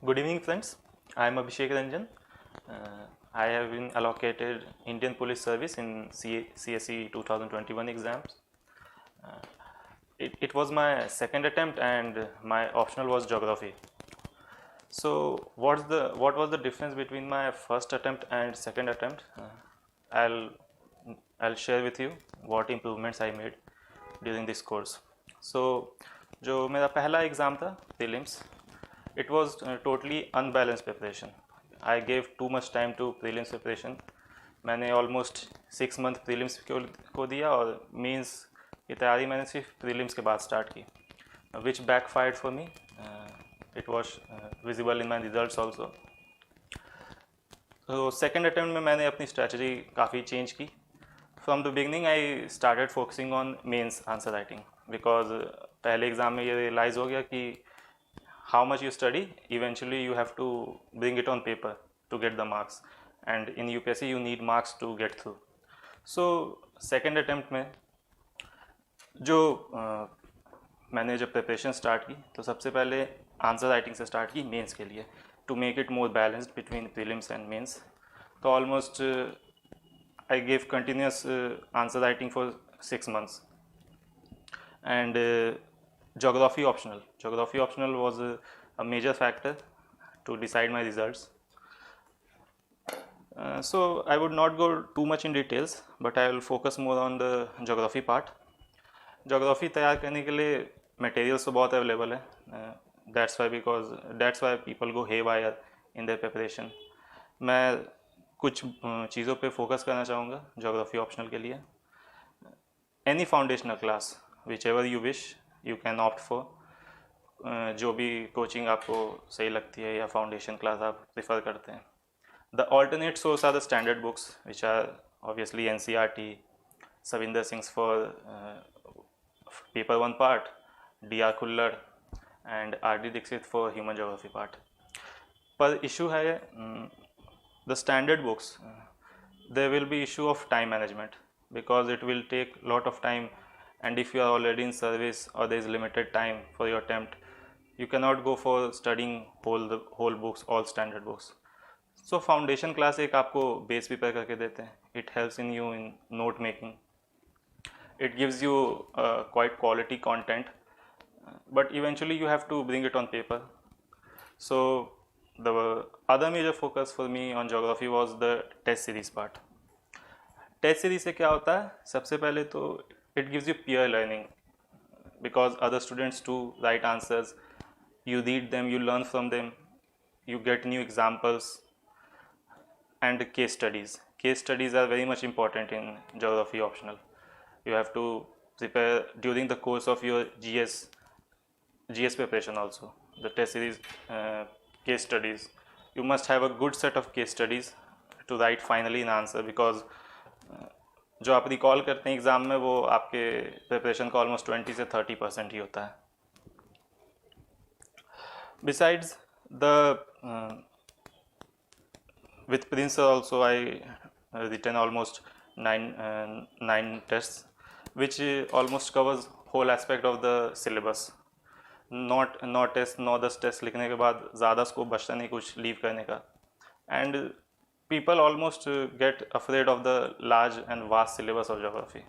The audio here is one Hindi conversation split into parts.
Good evening, friends. I am Abhishek Ranjan. I have been allocated Indian Police Service in CSE 2021 exams. Uh, it was my second attempt, and my optional was geography. So, what was the difference between my first attempt and second attempt? I'll I'll share with you what improvements I made during this course. So, जो मेरा पहला एग्ज़ाम था prelims, it was totally unbalanced preparation. I gave too much time to prelims preparation. मैंने almost 6 month prelims को दिया और means की तैयारी मैंने सिर्फ prelims के बाद start की, which backfired for me. It was visible in my results also. तो सेकेंड अटैम्प्ट में मैंने अपनी स्ट्रैटेजी काफ़ी चेंज की. From the beginning I started focusing on mains answer writing, because पहले एग्ज़ाम में ये रियलाइज़ हो गया कि how much you study, eventually you have to bring it on paper to get the marks, and in UPSC you need marks to get through. So second attempt में जो मैंने जब प्रिपरेशन स्टार्ट की तो सबसे पहले आंसर राइटिंग से स्टार्ट की मेंस के लिए, to make it more balanced between prelims and mains. तो almost I gave continuous answer writing for 6 months. And geography optional was a major factor to decide my results. So I would not go too much in details, but I will focus more on the geography part. Geography तैयार करने के लिए materials तो बहुत available है. That's why people go haywire in their preparation. मैं कुछ चीज़ों पे फोकस करना चाहूँगा geography optional के लिए. Any foundational class, whichever you wish, you can opt for. जो भी कोचिंग आपको सही लगती है या फाउंडेशन क्लास आप प्रेफर करते हैं. The alternate source are the standard books, which are obviously NCERT, Savinder Singh's for paper 1 part, D.R. Khullad and R.D. Dixit for human geography part. पर issue है the standard books, there will be issue of time management, because it will take lot of time, and if you are already in service or there is limited time for your attempt, you cannot go for studying whole books, all standard books. So foundation class एक आपको base prepare करके देते हैं. It helps in you in note making. It gives you quite quality content, but eventually you have to bring it on paper. So the other major focus for me on geography was the test series part. Test series से क्या होता है, सबसे पहले तो it gives you peer learning, because other students to write answers, you read them, you learn from them, you get new examples. And case studies are very much important in geography optional. You have to prepare during the course of your GS preparation also, the test series case studies. You must have a good set of case studies to write finally an answer, because जो आप रिकॉल करते हैं एग्ज़ाम में वो आपके प्रिपरेशन का ऑलमोस्ट 20 से 30% ही होता है. Besides the with Prince also I written almost nine tests, which almost covers whole aspect of the syllabus. नौ टेस्ट 9-10 टेस्ट लिखने के बाद ज़्यादा स्कोप बचता नहीं कुछ लीव करने का. And people almost gate afraid of the large and vast syllabus of geography.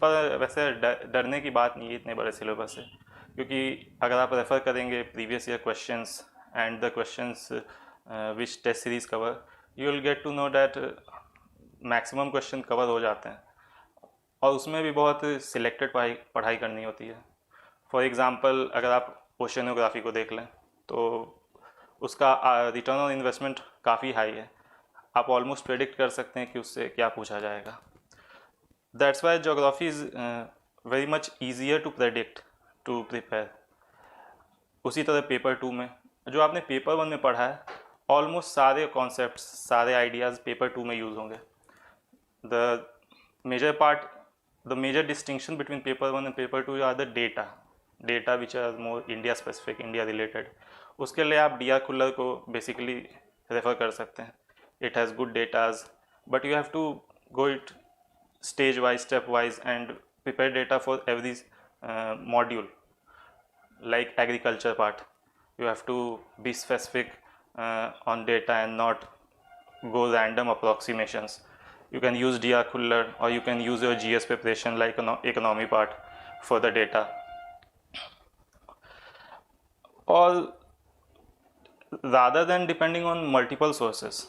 पर वैसे डरने की बात नहीं है इतने बड़े सिलेबस से, क्योंकि अगर आप रेफ़र करेंगे previous year questions and the questions which test series cover, you will get to know that maximum question cover हो जाते हैं, और उसमें भी बहुत सिलेक्टेड पढ़ाई करनी होती है. फॉर एग्ज़ाम्पल अगर आप ओशनोग्राफी को देख लें तो उसका रिटर्न ऑन इन्वेस्टमेंट काफ़ी हाई है. आप ऑलमोस्ट प्रेडिक्ट कर सकते हैं कि उससे क्या पूछा जाएगा. That's why geography is very much easier to predict, to prepare. उसी तरह पेपर 2 में जो आपने पेपर 1 में पढ़ा है, ऑलमोस्ट सारे कॉन्सेप्ट्स, सारे आइडियाज़ पेपर 2 में यूज़ होंगे. The major distinction between paper 1 and paper 2 are the data which are more India specific, India related. उसके लिए आप डी आर खुल्लर को बेसिकली रेफ़र कर सकते हैं. It has good datas, but you have to go it stage wise, step wise, and prepare data for every module. Like agriculture part, You have to be specific on data and not go random approximations. You can use DR Kuller or you can use your GS preparation like economy part for the data. Or rather than depending on multiple sources,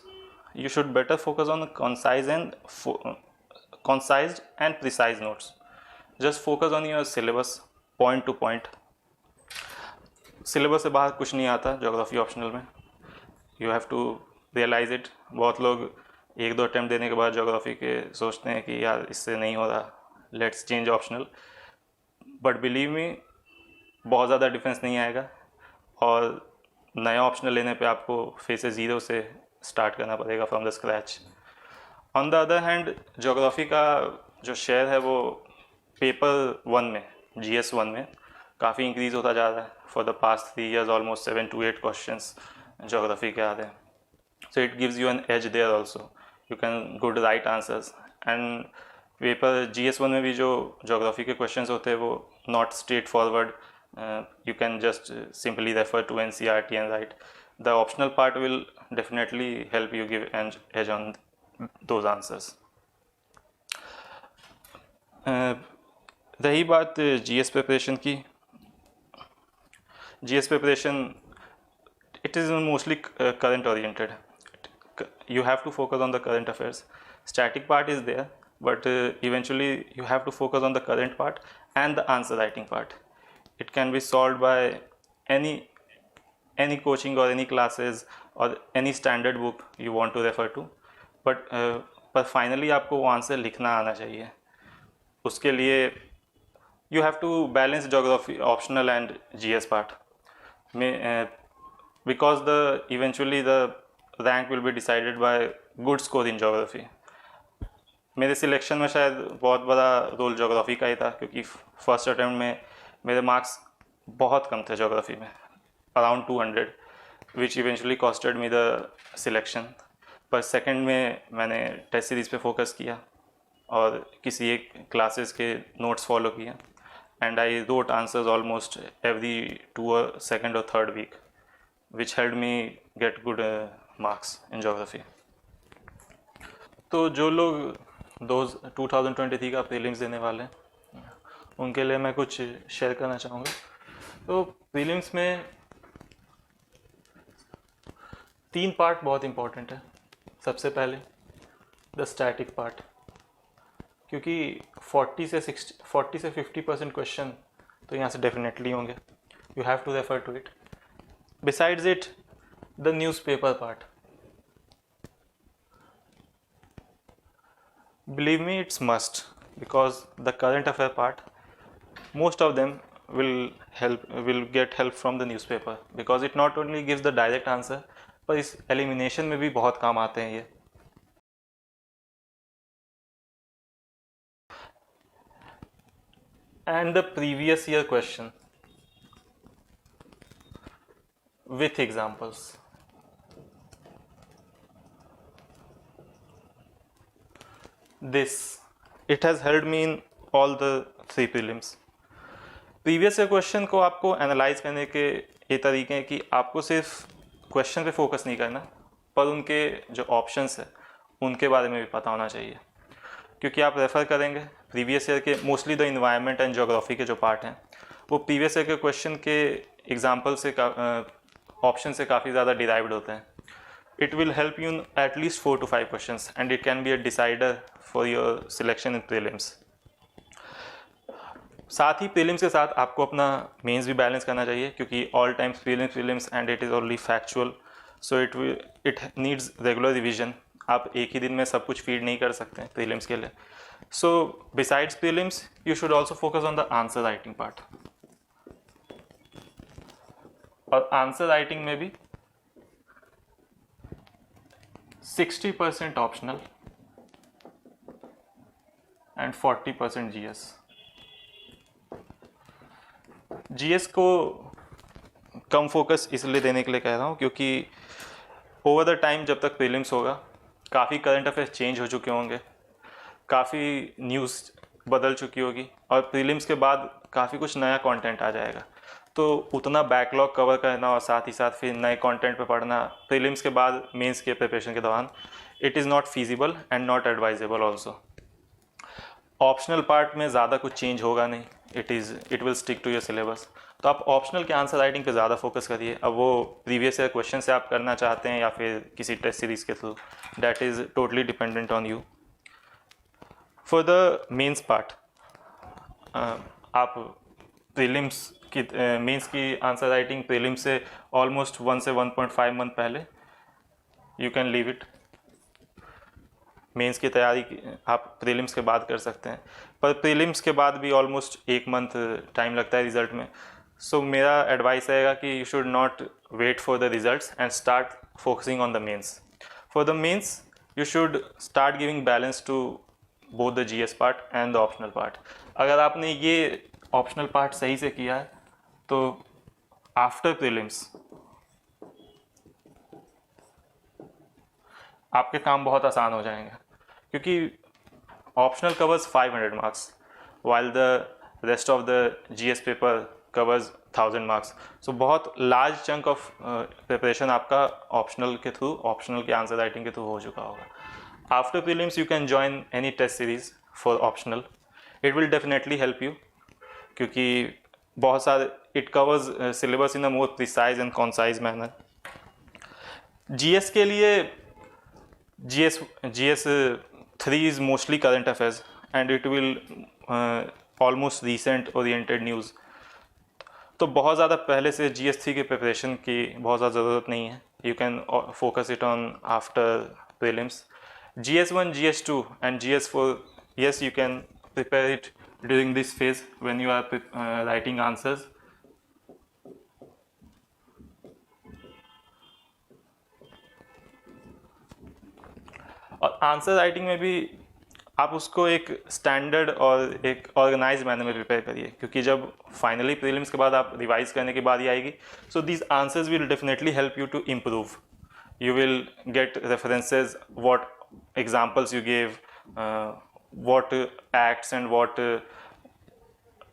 you should better focus on concise and precise notes. Just focus on your syllabus point to point. Syllabus से बाहर कुछ नहीं आता ज्योग्राफी ऑप्शनल में. You have to realize it. बहुत लोग एक दो अटैम्प्ट देने के बाद ज्योग्राफी के सोचते हैं कि यार इससे नहीं हो रहा, let's change optional. But believe मी, बहुत ज़्यादा डिफरेंस नहीं आएगा और नया ऑप्शनल लेने पे आपको फिर से ज़ीरो से स्टार्ट करना पड़ेगा from the scratch. On the other hand, geography का जो शेयर है वो पेपर 1 में, GS 1 में काफ़ी इंक्रीज़ होता जा रहा है. For the past 3 years almost 7 to 8 questions geography के आ रहे हैं. So it gives you an edge there also. You can good write answers. And paper GS 1 में भी जो ज्योग्राफी के क्वेश्चंस होते हैं वो not straight forward. You can just simply refer to NCERT and write. The optional part will definitely help you give edge on those answers. रही बात GS प्रिपरेशन की. GS preparation it is mostly current oriented. You have to focus on the current affairs. Static part is there, but eventually you have to focus on the current part and the answer writing part. It can be solved by any coaching or any classes or any standard book you want to refer to, but पर फाइनली आपको वो आंसर लिखना आना चाहिए. उसके लिए you have to balance geography optional and GS part में, because eventually the rank will be decided by good score in geography. मेरे सिलेक्शन में शायद बहुत बड़ा रोल ज्योग्राफी का ही था, क्योंकि फर्स्ट अटैम्प्ट में मेरे मार्क्स बहुत कम थे ज्योग्राफी में, around 200, which eventually costed me the selection. पर सेकंड में मैंने टेस्ट सीरीज़ पे फोकस किया और किसी एक क्लासेस के नोट्स फॉलो किए, and I wrote answers almost every 2 or 2nd or 3rd week, which held me get good marks in geography. तो जो लोग 2023 का प्रीलिम्स देने वाले हैं उनके लिए मैं कुछ शेयर करना चाहूँगा. तो प्रीलिम्स में 3 पार्ट बहुत इम्पॉर्टेंट है. सबसे पहले द स्टैटिक पार्ट, क्योंकि 40 से 50% क्वेश्चन तो यहाँ से डेफिनेटली होंगे. You have to refer to it. Besides it, the newspaper part. Believe me, it's must, because the current affair part, most of them will get help from the newspaper, because it not only gives the direct answer, पर इस एलिमिनेशन में भी बहुत काम आते हैं ये. And the previous year question with examples. This, it has helped me in all the 3 prelims. Previous year question को आपको एनालाइज करने के ये तरीके हैं कि आपको सिर्फ क्वेश्चन पे फोकस नहीं करना, पर उनके जो ऑप्शंस है उनके बारे में भी पता होना चाहिए, क्योंकि आप रेफ़र करेंगे प्रीवियस ईयर के mostly the environment and geography के जो पार्ट हैं वो प्रीवियस ईयर के क्वेश्चन के एग्जाम्पल से ऑप्शन से काफ़ी ज़्यादा डिराइव्ड होते हैं. It will help you in at least 4 to 5 questions, and it can be a decider for your selection in prelims. साथ ही prelims के साथ आपको अपना मेंस भी बैलेंस करना चाहिए, क्योंकि all times prelims and it is only factual, so it needs regular revision. आप एक ही दिन में सब कुछ फीड नहीं कर सकते हैं prelims के लिए. So besides prelims, you should also focus on the answer writing part. और आंसर राइटिंग में भी 60% ऑप्शनल एंड 40% GS. GS को कम फोकस इसलिए देने के लिए कह रहा हूँ क्योंकि ओवर द टाइम जब तक प्रीलिम्स होगा काफ़ी करंट अफेयर्स चेंज हो चुके होंगे, काफ़ी न्यूज़ बदल चुकी होगी और प्रीलिम्स के बाद काफ़ी कुछ नया कंटेंट आ जाएगा. तो उतना बैकलॉग कवर करना और साथ ही साथ फिर नए कंटेंट पे पढ़ना प्रीलिम्स के बाद मेंस के प्रिपरेशन के दौरान, it is not feasible and not advisable also. Optional part में ज़्यादा कुछ चेंज होगा नहीं, it will stick to your syllabus. तो आप ऑप्शनल के आंसर राइटिंग पे ज़्यादा फोकस करिए। अब वो प्रीवियस ईयर क्वेश्चन से आप करना चाहते हैं या फिर किसी टेस्ट सीरीज़ के through, that is totally dependent on you. For the mains part, आप प्रीलिम्स की मेंस की आंसर राइटिंग प्रीलिम्स से ऑलमोस्ट 1 से 1.5 मंथ पहले you can leave it. Mains की तैयारी आप प्रीलिम्स के बाद कर सकते हैं, पर प्रीलिम्स के बाद भी ऑलमोस्ट 1 मंथ टाइम लगता है रिज़ल्ट में। सो मेरा एडवाइस रहेगा कि you should not wait for the results and start focusing on the mains. For the mains you should start giving balance to both the GS part and the optional part. अगर आपने ये ऑप्शनल पार्ट सही से किया है तो आफ्टर प्रीलिम्स आपके काम बहुत आसान हो जाएंगे, क्योंकि optional covers 500 marks while the rest of the GS paper covers 1000 marks. So बहुत लार्ज चंक ऑफ प्रिपरेशन आपका ऑप्शनल के थ्रू, ऑप्शनल के आंसर राइटिंग के थ्रू हो चुका होगा। After prelims you can join any test series for optional, it will definitely help you, क्योंकि बहुत सारे it covers syllabus in a more precise and concise manner. GS के लिए GS 3 is mostly current affairs and it will almost recent oriented news। तो बहुत ज़्यादा पहले से GS 3 के प्रिपरेशन की बहुत ज़्यादा ज़रूरत नहीं है। You can focus it on after prelims. GS 1, GS 2 and GS 4, yes, you can prepare it during this phase when you are writing answers। और आंसर राइटिंग में भी आप उसको एक स्टैंडर्ड और एक ऑर्गेनाइज मैनर में प्रिपेयर करिए, क्योंकि जब फाइनली प्रीलिम्स के बाद आप रिवाइज करने की बारी आएगी, so these answers will definitely help you to improve. You will get references, what examples you give, what acts and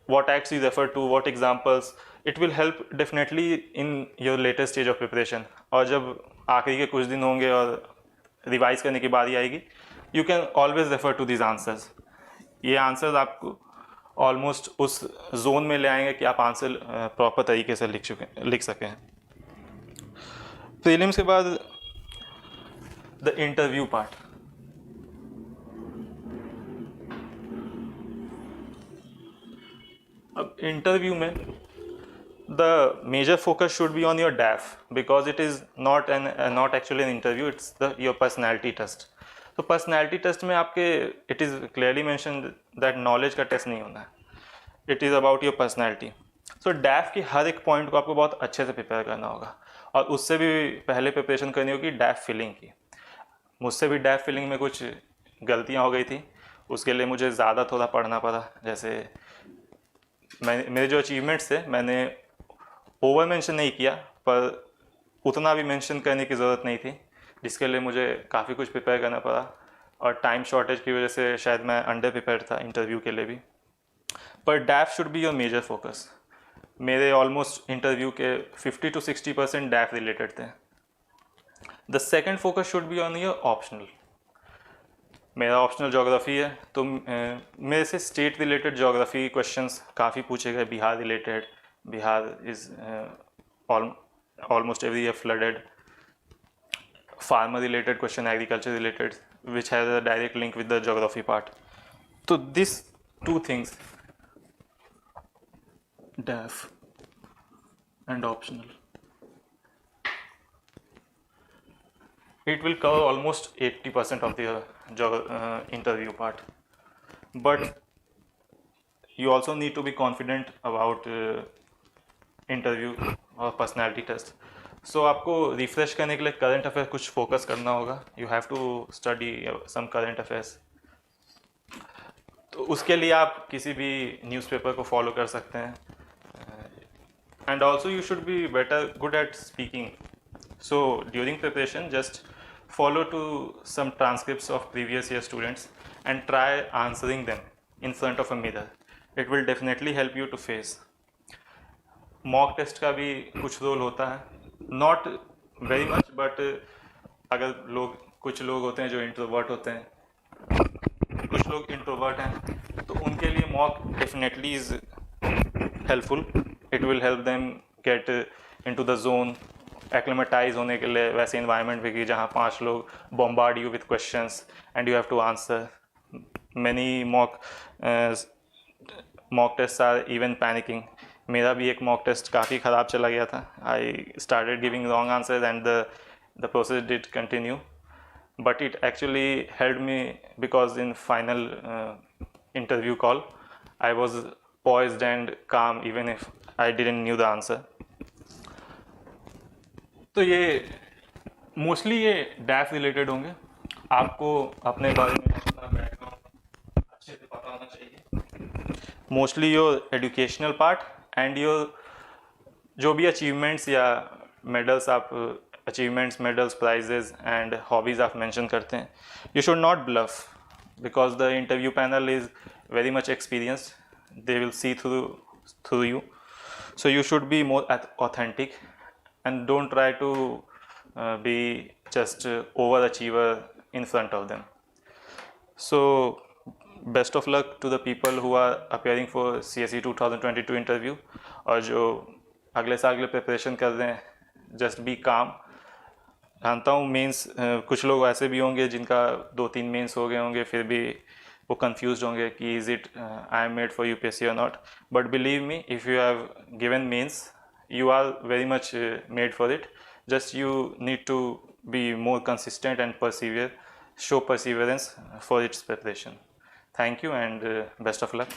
what acts you refer to, what examples, it will help definitely in your later stage of preparation। और जब आखिरी के कुछ दिन होंगे और रिवाइज करने की बारी आएगी, you can always refer to this answers. ये आंसर्स आपको ऑलमोस्ट उस जोन में ले आएंगे कि आप आंसर प्रॉपर तरीके से लिख सकें। प्रीलिम्स के बाद द इंटरव्यू पार्ट। अब इंटरव्यू में the major focus should be on your DAF, because it is not actually an interview, it's your personality test। तो पर्सनैलिटी टेस्ट में आपके it is clearly mention that knowledge का टेस्ट नहीं होना है, it is about your personality. सो डैफ की हर एक पॉइंट को आपको बहुत अच्छे से प्रिपेयर करना होगा, और उससे भी पहले प्रिपरेशन करनी होगी डैफ फिलिंग की। मुझसे भी डैफ फिलिंग में कुछ गलतियाँ हो गई थी, उसके लिए मुझे ज़्यादा थोड़ा पढ़ना पड़ा। जैसे मेरे जो अचीवमेंट्स थे मैंने ओवर मेंशन नहीं किया, पर उतना भी मेंशन करने की ज़रूरत नहीं थी, जिसके लिए मुझे काफ़ी कुछ प्रिपेयर करना पड़ा, और टाइम शॉर्टेज की वजह से शायद मैं अंडर प्रिपेयर था इंटरव्यू के लिए भी। पर DAF should be your major focus. मेरे ऑलमोस्ट इंटरव्यू के 50 to 60% डैफ रिलेटेड थे। The second focus should be on your optional. मेरा ऑप्शनल जोग्राफ़ी है, तो मेरे से स्टेट रिलेटेड जोग्राफ़ी क्वेश्चंस काफ़ी पूछे गए। Bihar related, Bihar is almost every year flooded। Farmer related question, agriculture related, which has a direct link with the geography part। So these two things, DAF and optional, it will cover almost 80% of the interview part। But you also need to be confident about interview और पर्सनैलिटी टेस्ट। सो आपको रिफ्रेश करने के लिए करंट अफेयर कुछ फोकस करना होगा। You have to study some current affairs. तो उसके लिए आप किसी भी न्यूज़पेपर को फॉलो कर सकते हैं। And also you should be good at speaking. So during preparation just follow to some transcripts of previous year students and try answering them in front of a mirror. It will definitely help you to face. Mock test का भी कुछ रोल होता है, नॉट वेरी मच, बट अगर कुछ लोग होते हैं जो इंट्रोवर्ट होते हैं, कुछ लोग इंट्रोवर्ट हैं, तो उनके लिए mock definitely is helpful. It will help them get into the zone, acclimatise होने के लिए वैसे इन्वायरमेंट में कि जहाँ 5 लोग bombard you with questions and you have to answer. Many mock test are even panicking. मेरा भी एक मॉक टेस्ट काफ़ी ख़राब चला गया था. I started giving wrong answers and the process did continue, but it actually helped me because in final interview call I was poised and calm even if I didn't knew the answer. तो ये मोस्टली ये डैफ रिलेटेड होंगे. आपको अपने बारे में अपना बैकग्राउंड अच्छे से पता होना चाहिए. Mostly your educational part and your जो भी अचीवमेंट्स या मेडल्स आप achievements, medals, prizes and hobbies आप मेंशन करते हैं, you should not bluff because the interview panel is very much experienced. They will see through you. So you should be more authentic and don't try to be just overachiever in front of them. So best of luck to the people who are appearing for CSE 2022 interview. और जो अगले साल के लिए प्रिपरेशन कर रहे हैं, जस्ट बी काम. जानता हूँ मेंस कुछ लोग ऐसे भी होंगे जिनका 2-3 मेंस हो गए होंगे, फिर भी वो कंफ्यूज होंगे कि is it I am made for UPSC और not. But believe me, if you have given mains, you are very much made for it. Just you need to be more consistent and show perseverance for its preparation. Thank you and best of luck.